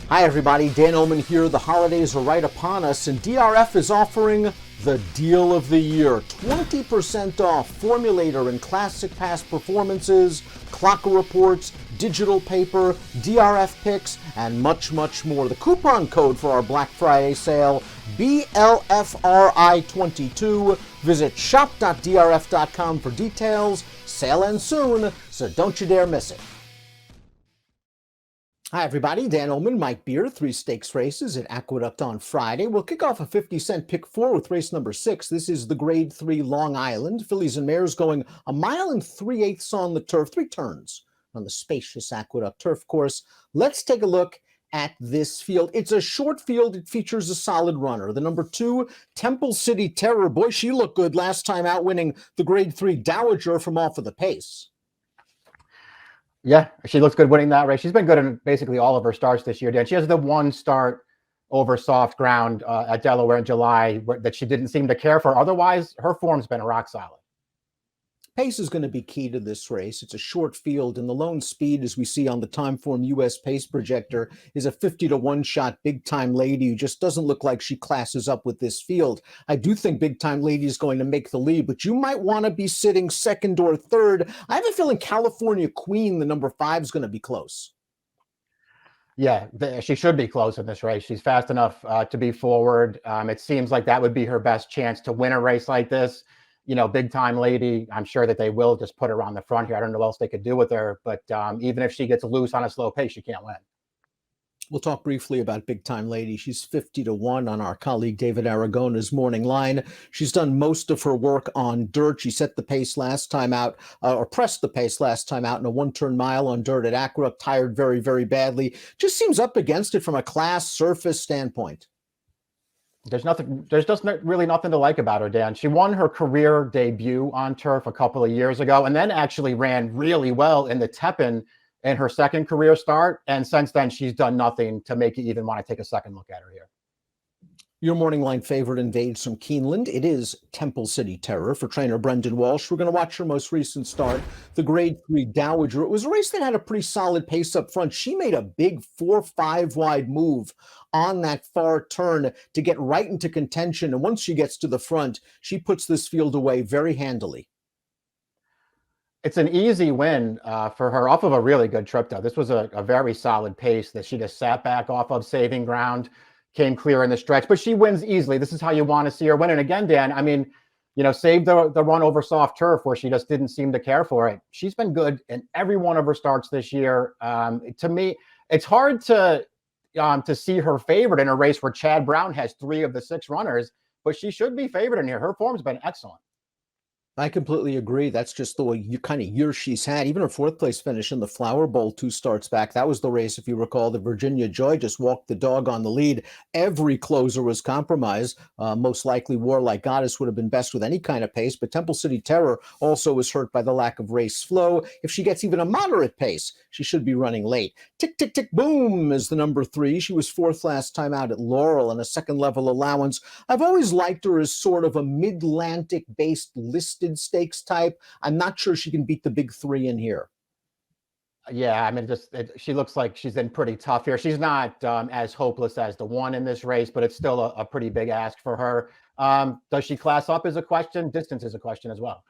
Hi everybody, Dan Illman here. The holidays are right upon us and DRF is offering the deal of the year. 20% off formulator and classic past performances, clocker reports, digital paper, DRF picks, and much, much more. The coupon code for our Black Friday sale, BLFRI22. Visit shop.drf.com for details. Sale ends soon, so don't you dare miss it. Hi, everybody. Dan Illman, Mike Beer, 3 stakes races at Aqueduct on Friday. We'll kick off a 50-cent pick 4 with race number 6. This is the Grade 3 Long Island. Fillies and mares going 1 mile and 3/8 on the turf, 3 turns on the spacious Aqueduct turf course. Let's take a look at this field. It's a short field. It features a solid runner. The number 2, Temple City Terror. Boy, she looked good last time out, winning the Grade 3 Dowager from off of the pace. Yeah, she looks good winning that race. She's been good in basically all of her starts this year, Dan. She has the one start over soft ground at Delaware in July that she didn't seem to care for. Otherwise, her form's been rock solid. Pace is going to be key to this race. It's a short field, and the lone speed, as we see on the Timeform US pace projector, is a 50-to-1 shot Big Time Lady who just doesn't look like she classes up with this field. I do think Big Time Lady is going to make the lead, but you might want to be sitting second or third. I have a feeling California Queen, the number 5, is going to be close. Yeah, she should be close in this race. She's fast enough to be forward. It seems like that would be her best chance to win a race like this. You know, Big Time Lady, I'm sure that they will just put her on the front here. I don't know what else they could do with her, but even if she gets loose on a slow pace, she can't win. We'll talk briefly about Big Time Lady. She's 50-to-1 on our colleague David Aragona's morning line. She's done most of her work on dirt. She set the pace last time out, or pressed the pace last time out in a 1-turn mile on dirt at Aqueduct, tired very, very badly. Just seems up against it from a class surface standpoint. There's just really nothing to like about her, Dan. She won her career debut on turf a couple of years ago and then actually ran really well in the Tepin in her second career start. And since then, she's done nothing to make you even want to take a second look at her here. Your morning line favorite invades from Keeneland. It is Temple City Terror for trainer Brendan Walsh. We're going to watch her most recent start, the Grade 3 Dowager. It was a race that had a pretty solid pace up front. She made a big 4-5 wide move on that far turn to get right into contention. And once she gets to the front, she puts this field away very handily. It's an easy win for her off of a really good trip, though. This was a very solid pace that she just sat back off of, saving ground, came clear in the stretch, but she wins easily. This is how you want to see her win. And again, Dan, I mean, you know, save the run over soft turf where she just didn't seem to care for it. She's been good in every one of her starts this year. To me, it's hard to see her favored in a race where Chad Brown has 3 of the 6 runners, but she should be favored in here. Her form's been excellent. I completely agree. That's just the kind of year she's had. Even her 4th place finish in the Flower Bowl 2 starts back. That was the race, if you recall, that Virginia Joy just walked the dog on the lead. Every closer was compromised. Most likely Warlike Goddess would have been best with any kind of pace, but Temple City Terror also was hurt by the lack of race flow. If she gets even a moderate pace, she should be running late. Tick, tick, tick, boom is the number 3. She was 4th last time out at Laurel and a second level allowance. I've always liked her as sort of a Mid-Atlantic based listed stakes type. I'm not sure she can beat the big 3 in here. Yeah, I mean, she looks like she's in pretty tough here. She's not as hopeless as the 1 in this race, but it's still a pretty big ask for her. Does she class up is a question. Distance is a question as well.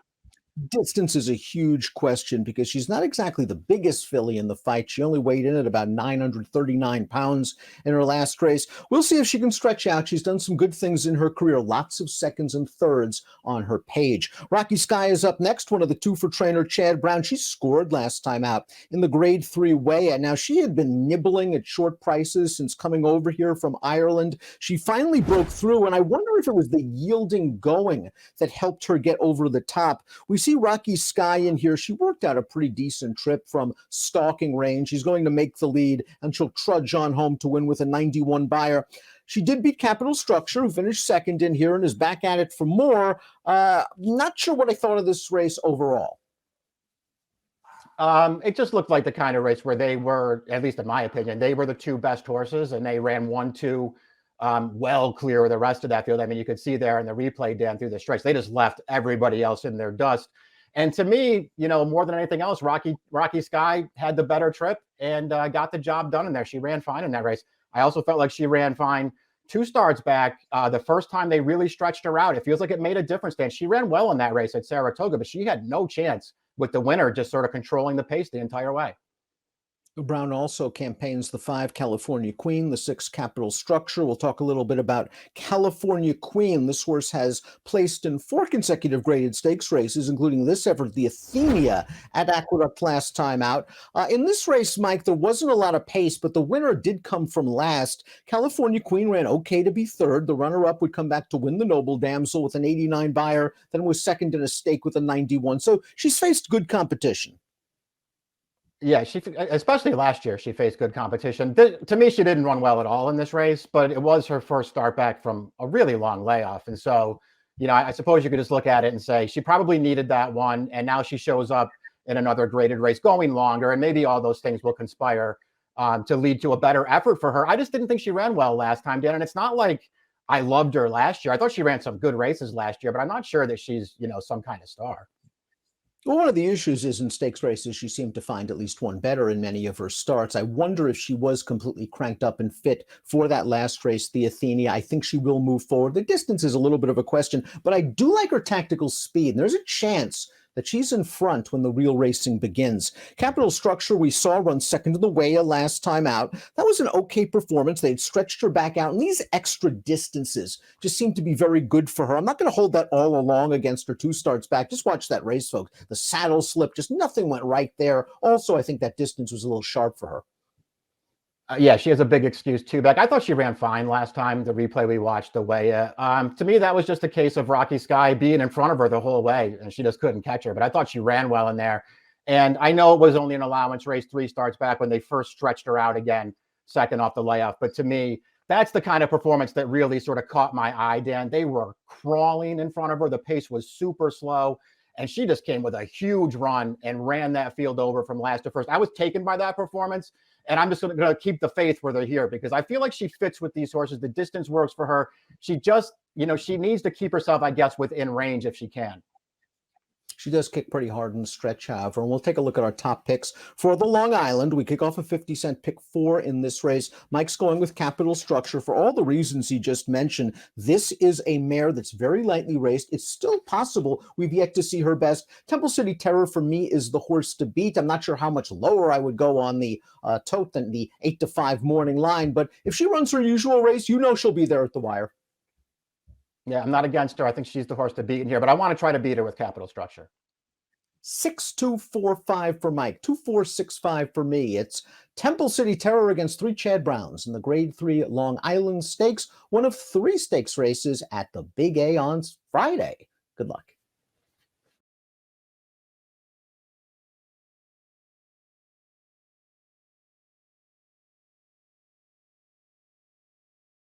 Distance is a huge question because she's not exactly the biggest filly in the fight. She only weighed in at about 939 pounds in her last race. We'll see if she can stretch out. She's done some good things in her career, lots of seconds and thirds on her page. Rocky Sky is up next, one of the 2 for trainer Chad Brown. She scored last time out in the Grade 3 weigh. Now, she had been nibbling at short prices since coming over here from Ireland. She finally broke through, and I wonder if it was the yielding going that helped her get over the top. We see Rocky Sky in here. She worked out a pretty decent trip from stalking range. She's going to make the lead, and she'll trudge on home to win with a 91 buyer. She did beat Capital Structure, who finished second in here and is back at it for more. Not sure what I thought of this race overall. It just looked like the kind of race where they were, at least in my opinion, they were the 2 best horses, and they ran 1-2 well clear of the rest of that field. I mean, you could see there in the replay, Dan, through the stretch, they just left everybody else in their dust. And to me, you know, more than anything else, Rocky Sky had the better trip, and got the job done in there. She ran fine in that race. I also felt like she ran fine 2 starts back. The first time they really stretched her out, it feels like it made a difference, Dan. She ran well in that race at Saratoga, but she had no chance with the winner just sort of controlling the pace the entire way. Brown also campaigns the 5 California Queen, the 6 Capital Structure. We'll talk a little bit about California Queen. This horse has placed in 4 consecutive graded stakes races, including this effort, the Athenia at Aqueduct last time out. In this race, Mike, there wasn't a lot of pace, but the winner did come from last. California Queen ran okay to be third. The runner-up would come back to win the Noble Damsel with an 89 buyer, then was second in a stake with a 91. So she's faced good competition. Yeah, especially last year, she faced good competition. To me, she didn't run well at all in this race, but it was her first start back from a really long layoff. And so, I suppose you could just look at it and say she probably needed that one. And now she shows up in another graded race going longer. And maybe all those things will conspire to lead to a better effort for her. I just didn't think she ran well last time, Dan. And it's not like I loved her last year. I thought she ran some good races last year, but I'm not sure that she's, some kind of star. Well, one of the issues is in stakes races, she seemed to find at least one better in many of her starts. I wonder if she was completely cranked up and fit for that last race, the Athenia. I think she will move forward. The distance is a little bit of a question, but I do like her tactical speed. And there's a chance that she's in front when the real racing begins. Capital Structure, we saw run second to the Weah last time out. That was an okay performance. They'd stretched her back out, and these extra distances just seem to be very good for her. I'm not going to hold that all along against her 2 starts back. Just watch that race, folks. The saddle slip, just nothing went right there. Also, I think that distance was a little sharp for her. Yeah, she has a big excuse too back. I thought she ran fine last time, the replay we watched, the Weah. To me, that was just a case of Rocky Sky being in front of her the whole way, and she just couldn't catch her. But I thought she ran well in there. And I know it was only an allowance race 3 starts back when they first stretched her out again, second off the layoff. But to me, that's the kind of performance that really sort of caught my eye, Dan. They were crawling in front of her. The pace was super slow. And she just came with a huge run and ran that field over from last to first. I was taken by that performance. And I'm just going to keep the faith where they're here because I feel like she fits with these horses. The distance works for her. She just, she needs to keep herself, I guess, within range if she can. She does kick pretty hard in the stretch, however. And we'll take a look at our top picks for the Long Island. We kick off a 50-cent pick 4 in this race. Mike's going with Capital Structure for all the reasons he just mentioned. This is a mare that's very lightly raced. It's still possible we've yet to see her best. Temple City Terror for me is the horse to beat. I'm not sure how much lower I would go on the tote than the 8-5 morning line. But if she runs her usual race, she'll be there at the wire. Yeah, I'm not against her. I think she's the horse to beat in here, but I want to try to beat her with Capital Structure. 6-2-4-5 for Mike, 2-4-6-5 for me. It's Temple City Terror against 3 Chad Browns in the Grade 3 Long Island Stakes, one of 3 stakes races at the Big A on Friday. Good luck.